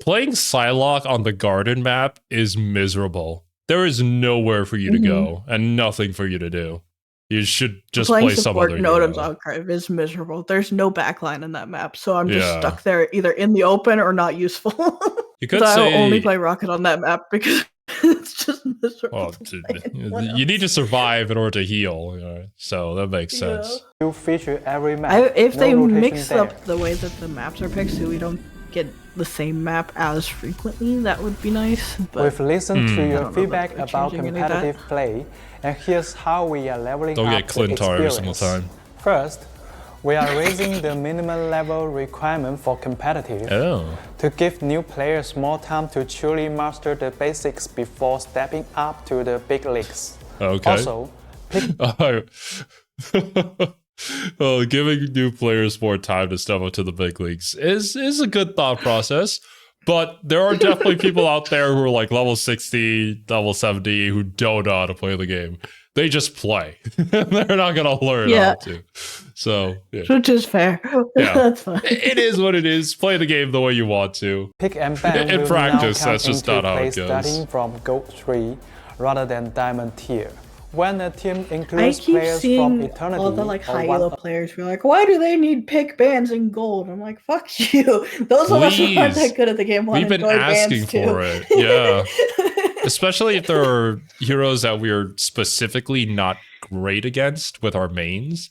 playing Psylocke on the Garden map is miserable. There is nowhere for you to go and nothing for you to do. You should just play some other hero. Notam's Archive is miserable. There's no backline in that map, so I'm just stuck there either in the open or not useful. You could say I'll only play Rocket on that map because it's just miserable. You need to survive in order to heal, so that makes sense. You feature every map. If they mix up the way that the maps are picked, so we don't get the same map as frequently, that would be nice. But we've listened to your feedback about competitive play, and here's how we are leveling don't up get Clint every single time. First, we are raising the minimum level requirement for competitive to give new players more time to truly master the basics before stepping up to the big leagues. Okay. Also, giving new players more time to step up to the big leagues is a good thought process. But there are definitely people out there who are like level 60, level 70 who don't know how to play the game. They just play. They're not going to learn how to. So, which is fair. Yeah. That's fine. It is what it is. Play the game the way you want to. Pick and ban in practice, that's just not how it goes. Starting from Gold 3 rather than Diamond tier. When a team includes players from Eternity, all the like high elo players be like, why do they need pick bans in gold? I'm like, fuck you. Those of us who aren't that good at the game want to enjoy bans too. We've been asking for it. Yeah. Especially if there are heroes that we're specifically not great against with our mains.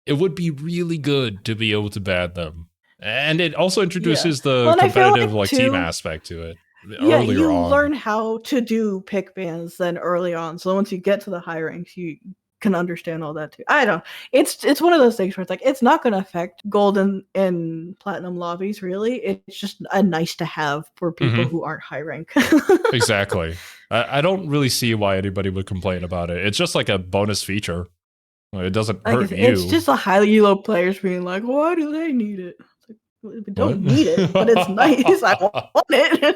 It would be really good to be able to ban them. And it also introduces the competitive like team aspect to it. You learn how to do pick bans then early on. So once you get to the high ranks, you can understand all that too. I don't. It's one of those things where it's like it's not going to affect gold and platinum lobbies really. It's just a nice to have for people who aren't high rank. Exactly. I don't really see why anybody would complain about it. It's just like a bonus feature. It doesn't hurt you. It's just a highly elo players being like, why do they need it? We don't need it, but it's nice. I want it.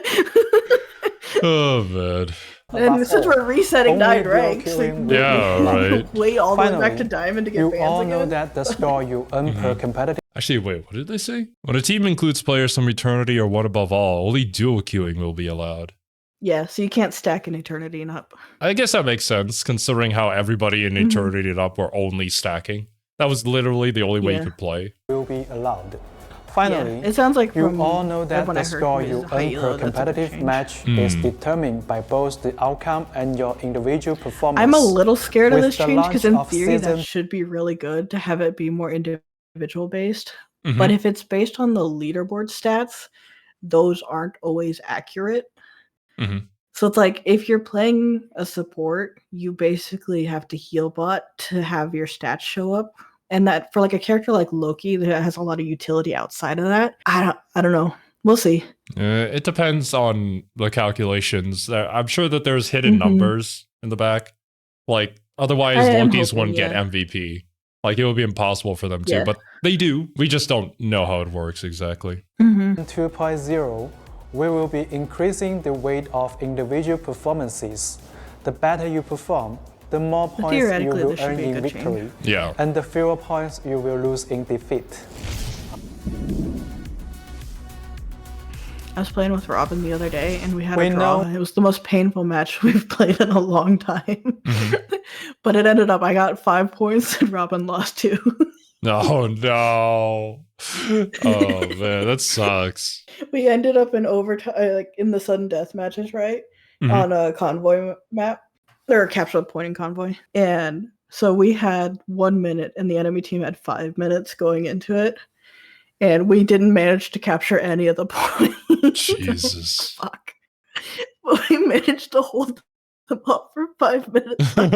Oh, man. And since we're resetting 9 ranks, right. wait all the way back to Diamond to get bans again. You all know that the score you earn per competitive. Actually, wait, what did they say? When a team includes players from Eternity or One Above All, only dual queuing will be allowed. Yeah, so you can't stack an Eternity and Up. I guess that makes sense, considering how everybody in Eternity and Up were only stacking. That was literally the only way you could play. Will be allowed. Finally, it sounds like you all know that the score you earn per competitive match is determined by both the outcome and your individual performance. I'm a little scared of this change because in theory that should be really good to have it be more individual based. But if it's based on the leaderboard stats, those aren't always accurate. So it's like if you're playing a support, you basically have to heal bot to have your stats show up. And that for like a character like Loki that has a lot of utility outside of that, I don't know. We'll see. It depends on the calculations. I'm sure that there's hidden numbers in the back. Like otherwise, Loki's wouldn't get MVP. Like it would be impossible for them to, but they do. We just don't know how it works exactly. In 2.0, we will be increasing the weight of individual performances. The better you perform, the more points you will earn in victory, and the fewer points you will lose in defeat. I was playing with Robin the other day, and we had a draw. It was the most painful match we've played in a long time. But it ended up, I got 5 points, and Robin lost 2. Oh, no. Oh, man, that sucks. We ended up in overtime, like in the sudden death matches, right? On a convoy map. They're a capture pointing convoy. And so we had 1 minute and the enemy team had 5 minutes going into it. And we didn't manage to capture any of the points. Jesus. Fuck. But we managed to hold them up for 5 minutes. This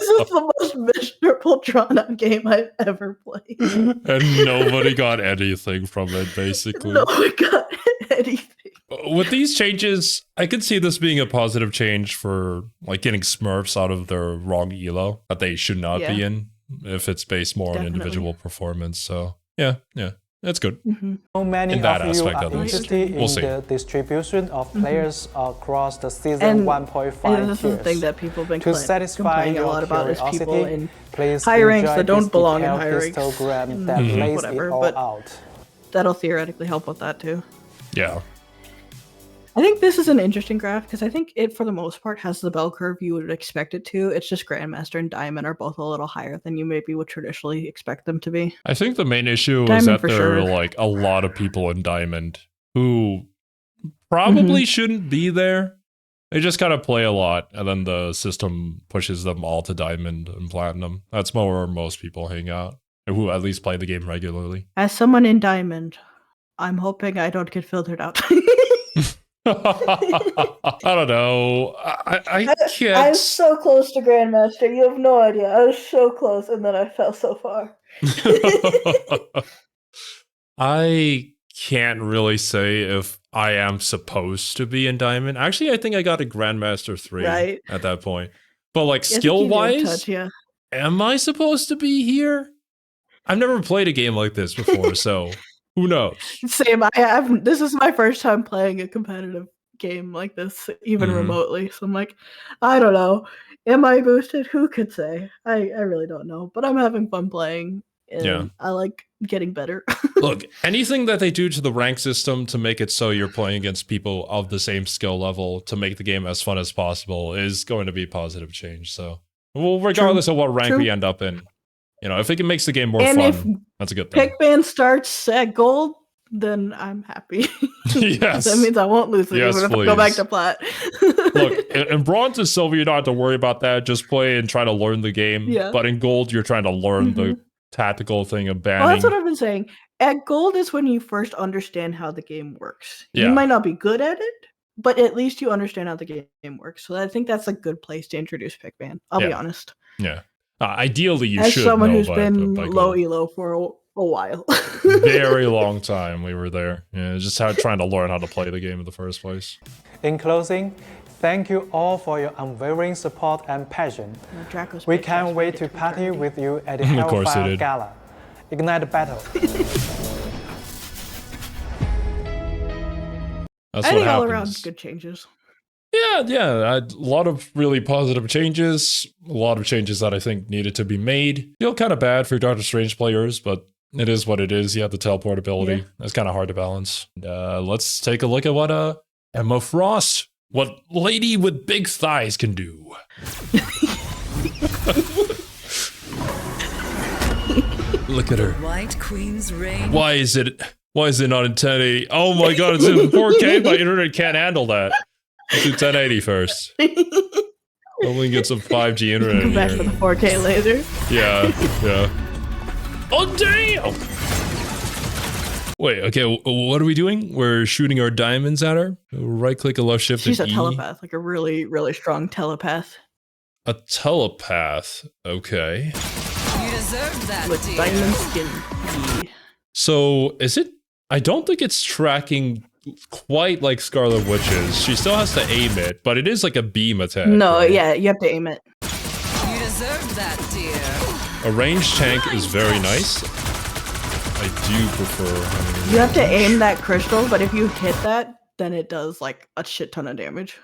is the most miserable drawn-out game I've ever played. And nobody got anything from it, basically. No one got anything. With these changes, I could see this being a positive change for like getting Smurfs out of their wrong elo that they should not be in if it's based more on individual performance. So yeah, that's good. So many in that of you aspect are at least. interested in the distribution of players across the season 1.5 and this is the thing that people have been to satisfy complaining a lot about is people in please high ranks that don't belong in detailed high ranks. histogram that lays Whatever, it all but out. that'll theoretically help with that too. Yeah. I think this is an interesting graph because I think it, for the most part, has the bell curve you would expect it to. It's just Grandmaster and Diamond are both a little higher than you maybe would traditionally expect them to be. I think the main issue Diamond is that for there are sure. like a lot of people in Diamond who probably shouldn't be there. They just kind of play a lot, and then the system pushes them all to Diamond and Platinum. That's where most people hang out, who at least play the game regularly. As someone in Diamond, I'm hoping I don't get filtered out. I don't know. I can't. I'm so close to Grandmaster. You have no idea. I was so close, and then I fell so far. I can't really say if I am supposed to be in Diamond. Actually, I think I got a Grandmaster 3 at that point. But like skill-wise, am I supposed to be here? I've never played a game like this before, so who knows? Same. I have. This is my first time playing a competitive game like this, even remotely. So I'm like, I don't know. Am I boosted? Who could say? I really don't know. But I'm having fun playing. And I like getting better. Look, anything that they do to the rank system to make it so you're playing against people of the same skill level to make the game as fun as possible is going to be a positive change. So, well, regardless of what rank we end up in, you know, if it makes the game more fun, that's a good thing. Pickman starts at gold, then I'm happy. Yes. That means I won't lose it even if I go back to plat. Look, in bronze and silver, you don't have to worry about that. Just play and try to learn the game. Yeah. But in gold, you're trying to learn the tactical thing of banning. Well, that's what I've been saying. At gold is when you first understand how the game works. Yeah. You might not be good at it, but at least you understand how the game works. So I think that's a good place to introduce Pickman. I'll be honest. Yeah. Ideally, you As should someone know who's by been low gold. elo for a while. Very long time we were there. Yeah, just trying to learn how to play the game in the first place. In closing, thank you all for your unwavering support and passion. We can't wait to party with you at the Hellfire Gala. Ignite the battle. That's I what think all happens. around good changes. Yeah, a lot of really positive changes. A lot of changes that I think needed to be made. Feel kind of bad for Doctor Strange players, but it is what it is. You have the teleport ability. It's kind of hard to balance. Let's take a look at what Emma Frost, what lady with big thighs can do. Look at her. White Queen's reign. Why is it not in 1080? Oh my god, it's in 4K? My internet can't handle that. Let's do 1080 first. Hopefully get some 5G internet Come back here. for the 4K laser. Yeah. Oh, damn! Wait, okay, what are we doing? We're shooting our diamonds at her. Right click and left shift She's a and E. telepath, like a really, really strong telepath. A telepath, okay. You deserve that, With dear. diamond skin. E. So, is it... I don't think it's tracking quite like Scarlet Witch's. She still has to aim it, but it is like a beam attack. No, right? yeah, you have to aim it. You deserve that, dear. A ranged tank is very nice. I do prefer having You have to aim that crystal, but if you hit that, then it does like a shit ton of damage.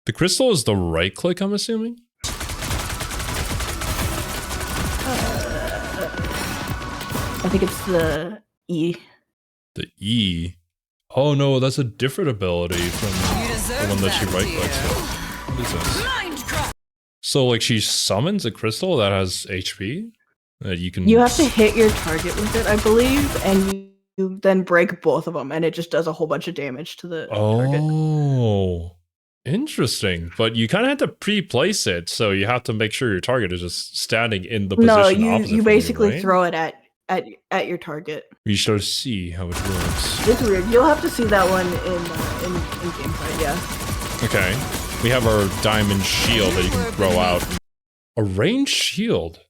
The crystal is the right click, I'm assuming? I think it's the E. The E. Oh no, that's a different ability from You the deserve one that she that, right dear. clicks with. What is this? Minecraft. So like she summons a crystal that has HP that you can... You have to hit your target with it, I believe, and you then break both of them, and it just does a whole bunch of damage to the target. Oh, interesting. But you kind of have to pre-place it, so you have to make sure your target is just standing in the position No, opposite you from basically right? throw it at your target. We shall see how it works. It's weird. You'll have to see that one in gameplay. Yeah. Okay. We have our diamond shield that you can throw out. A ranged shield.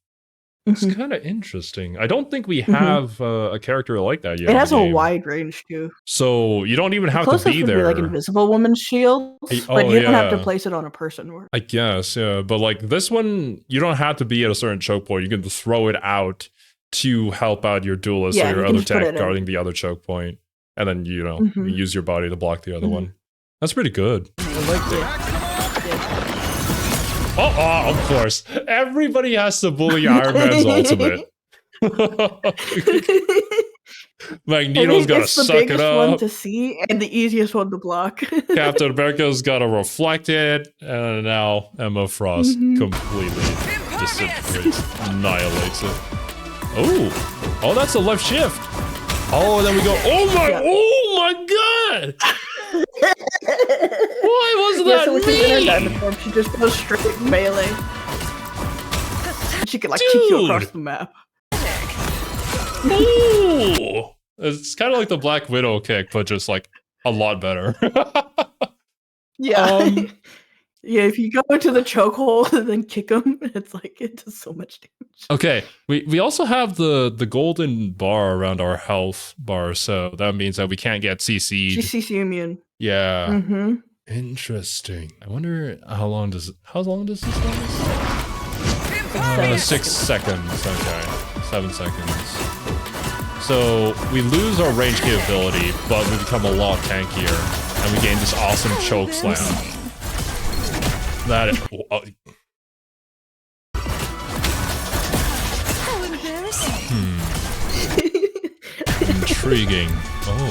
It's kind of interesting. I don't think we have a character like that yet. It has a wide range too. So you don't even have to be there. Like Invisible Woman's shield, but you don't have to place it on a person. I guess, yeah. But like this one, you don't have to be at a certain choke point. You can throw it out to help out your duelist or your other tech guarding the other choke point. And then, you know, you use your body to block the other one. That's pretty good. I like it. Oh, of course. Everybody has to bully Iron Man's ultimate. Magneto's got to suck it up. It's the biggest one to see and the easiest one to block. Captain America's got to reflect it. And now Emma Frost completely disintegrates, annihilates it. Oh, that's a left shift. Oh, and then we go, oh my god! Why was that so me? In her diamond form, she just goes straight melee. She can like kick you across the map. Ooh! It's kind of like the Black Widow kick, but just like a lot better. Yeah. Yeah, if you go into the chokehold and then kick them, it's like it does so much damage. Okay, we also have the golden bar around our health bar, so that means that we can't get CC'd. She's CC immune. Yeah. Interesting. I wonder how long does this last? 6 seconds. Okay, 7 seconds. So we lose our range capability, but we become a lot tankier, and we gain this awesome choke slam. That is, How embarrassing. Intriguing. Oh.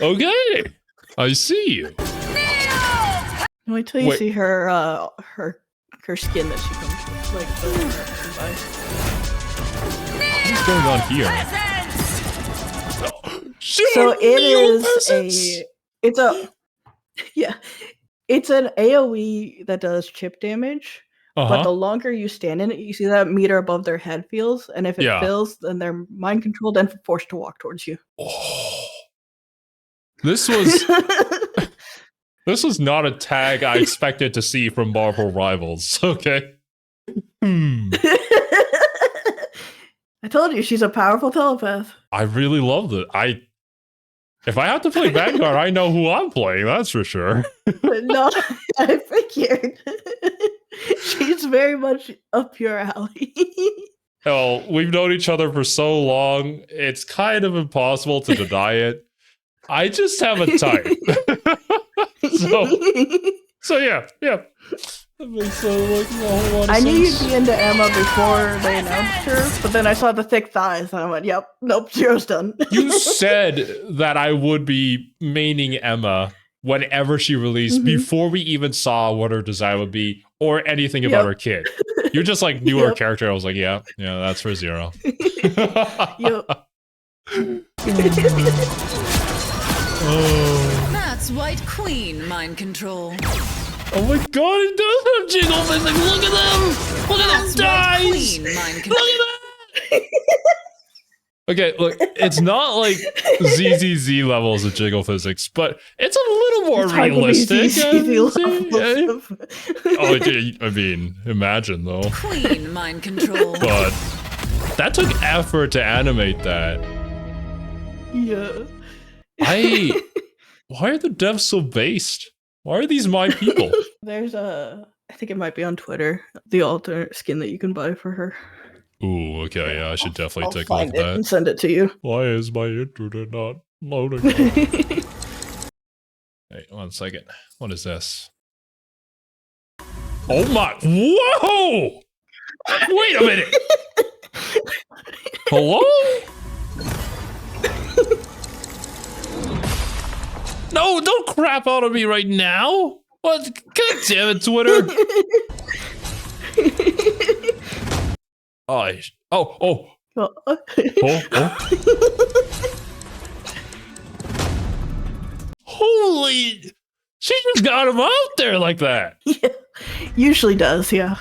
Okay. I see you. Wait till you see her skin that she comes with, like the one that you can buy. What's going on here? So it's an AoE that does chip damage. But the longer you stand in it, you see that meter above their head fills, and if it fills, then they're mind controlled and forced to walk towards you. Oh. This was not a tag I expected to see from Marvel Rivals. Okay. I told you she's a powerful telepath. I really loved it. If I have to play Vanguard, I know who I'm playing. That's for sure. No, I figured. She's very much up your alley. Hell, we've known each other for so long, it's kind of impossible to deny it. I just have a type. so yeah. That makes like a whole lot of I sense. knew you'd be into Emma before they announced her, but then I saw the thick thighs and I went, yep, nope, Zero's done. You said that I would be maining Emma whenever she released before we even saw what her design would be or anything about her kit. You just like knew her character. I was like, yeah, that's for Zero. That's White Queen mind control. Oh my god, it does have jiggle physics. Look at them! Look at them dice! Look at that! Okay, look, it's not like ZZZ levels of jiggle physics, but it's a little more realistic. I mean, imagine though. Queen mind control. But that took effort to animate that. Yeah. Why are the devs so based? Why are these my people? There's I think it might be on Twitter, the alternate skin that you can buy for her. Ooh, okay, yeah, I should definitely take a look at that. And send it to you. Why is my internet not loading? Hey, 1 second. What is this? Oh my! Whoa! Wait a minute! Hello? No, don't crap out on me right now! What? God damn it, Twitter! Oh. Holy! She just got him out there like that! Yeah, usually does, yeah.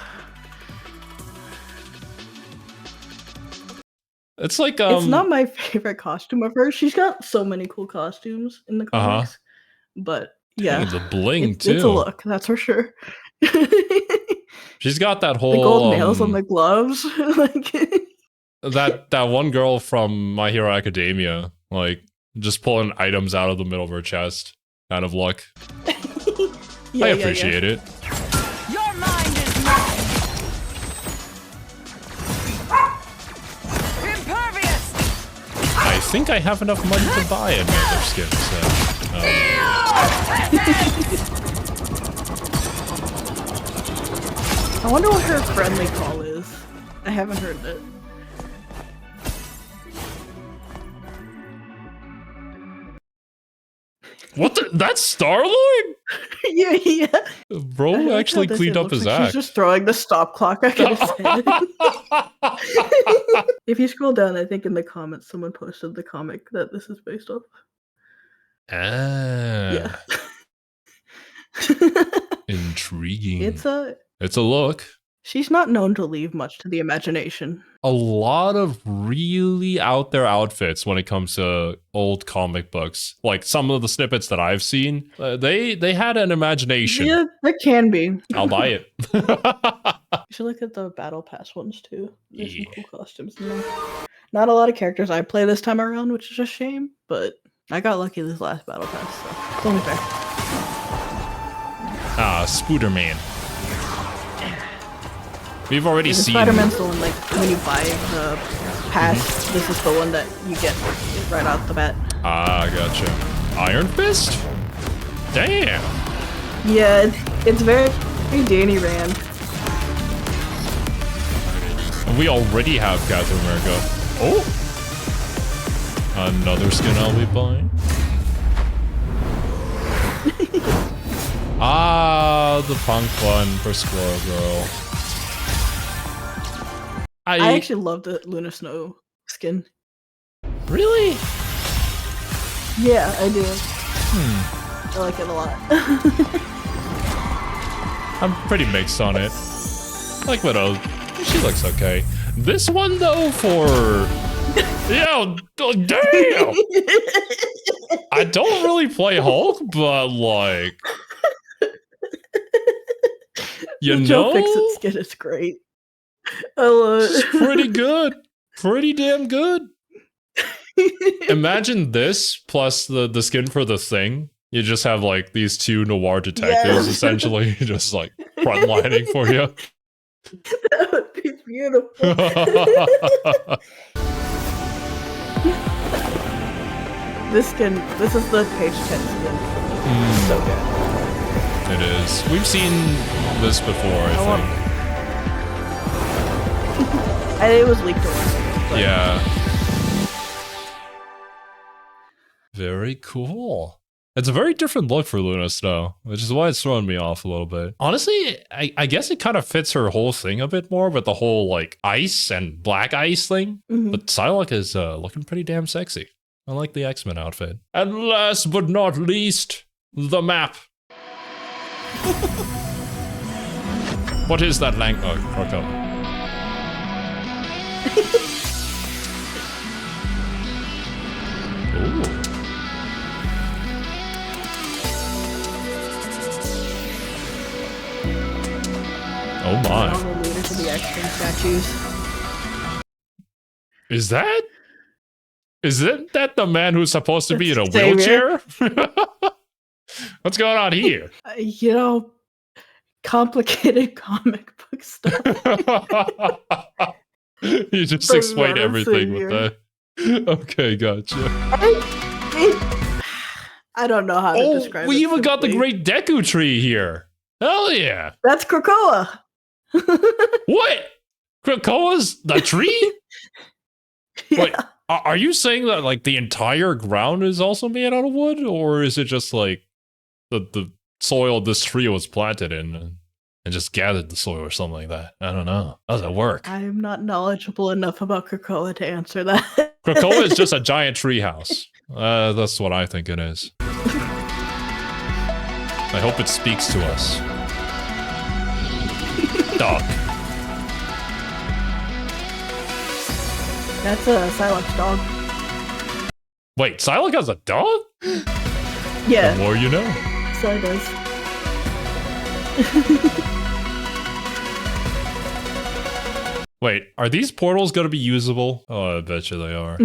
It's like It's not my favorite costume of hers. She's got so many cool costumes in the comics. But yeah, the bling too. It's a look, that's for sure. She's got that whole the gold nails on the gloves. Like that one girl from My Hero Academia, like just pulling items out of the middle of her chest kind of look. I appreciate it. Your mind is mine. Impervious. I think I have enough money to buy another skin, so I wonder what her friendly call is. I haven't heard it. What the? That's Star-Lord? Yeah. Bro actually cleaned up his act. He's just throwing the stop clock back at his head. If you scroll down, I think in the comments someone posted the comic that this is based off. Yeah. Intriguing. It's a look. She's not known to leave much to the imagination. A lot of really out there outfits when it comes to old comic books. Like some of the snippets that I've seen, they had an imagination. Yeah, there can be. I'll buy it. You should look at the Battle Pass ones too. There's some cool costumes in there. Not a lot of characters I play this time around, which is a shame, but I got lucky this last Battle Pass, so it's only fair. Spooderman. We've already seen Spider-Man's the one, like, when you buy the pass, this is the one that you get right out the bat. Gotcha. Iron Fist? Damn. Yeah, it's very Danny Rand. And we already have Captain America. Oh! Another skin I'll be buying. The punk one for Squirrel Girl. I actually love the Luna Snow skin. Really? Yeah, I do. I like it a lot. I'm pretty mixed on it. Like Widow, she looks okay. This one though, for damn! I don't really play Hulk, but like, Joe Fixit skin is great. I love it. It's pretty good. Pretty damn good. Imagine this plus the skin for the Thing. You just have like these two noir detectives essentially just like frontlining for you. That would be beautiful. This is the page 10 skin. So good. It is. We've seen this before, I think. It was leaked away. Yeah. Very cool. It's a very different look for Luna Snow, which is why it's throwing me off a little bit. Honestly, I guess it kind of fits her whole thing a bit more with the whole like ice and black ice thing. But Psylocke is looking pretty damn sexy. I like the X-Men outfit. And last but not least, the map. What is that Krakoa? Ooh. Oh my. To the X-Men statues. Isn't that the man who's supposed to be in a wheelchair? What's going on here? Complicated comic book stuff. You just explained everything with that. Okay, gotcha. I don't know how to describe it. We even got the Great Deku Tree here. Hell yeah. That's Krakoa. What? Krakoa's the tree? Yeah. Wait, are you saying that like the entire ground is also made out of wood? Or is it just like the soil this tree was planted in and just gathered the soil or something like that? I don't know. How does it work? I'm not knowledgeable enough about Krakoa to answer that. Krakoa is just a giant tree house. That's what I think it is. I hope it speaks to us. Dog. That's a Psylocke's dog. Wait, Psylocke has a dog? Yeah. The more you know. So it does. Wait, are these portals going to be usable? Oh, I bet you they are.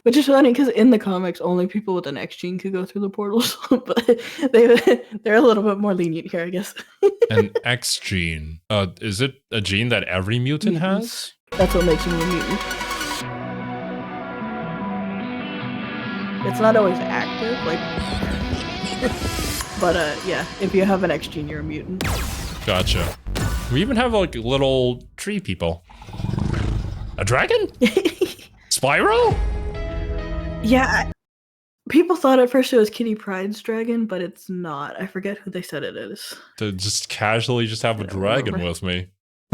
Which is funny because in the comics, only people with an X gene could go through the portals, but they're a little bit more lenient here, I guess. An X gene. Is it a gene that every mutant has? That's what makes him a mutant. It's not always active, like, but yeah, if you have an X gene, you're a mutant. Gotcha. We even have like little tree people. A dragon? Spyro? Yeah, people thought at first it was Kitty Pryde's dragon, but it's not. I forget who they said it is. To just casually just have a dragon with me.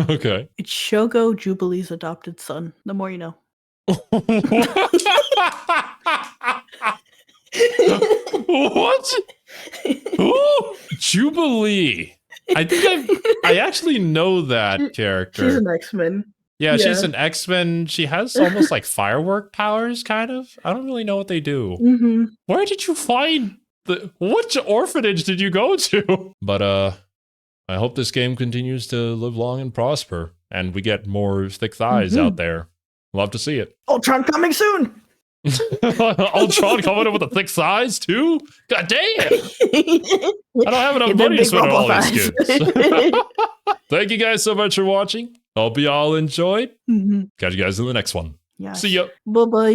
Okay. It's Shogo Jubilee's adopted son. The more you know. What? Ooh, Jubilee. I actually know that character. She's an X-Men. Yeah, she's an X-Men. She has almost like firework powers, kind of. I don't really know what they do. Where did you find which orphanage did you go to? But I hope this game continues to live long and prosper, and we get more thick thighs out there. Love to see it. Ultron coming soon. Ultron coming up with the thick thighs too? God damn! I don't have enough money to spend on all these skins. Thank you guys so much for watching. Hope you all enjoyed. Catch you guys in the next one. Yeah. See ya. Bye-bye.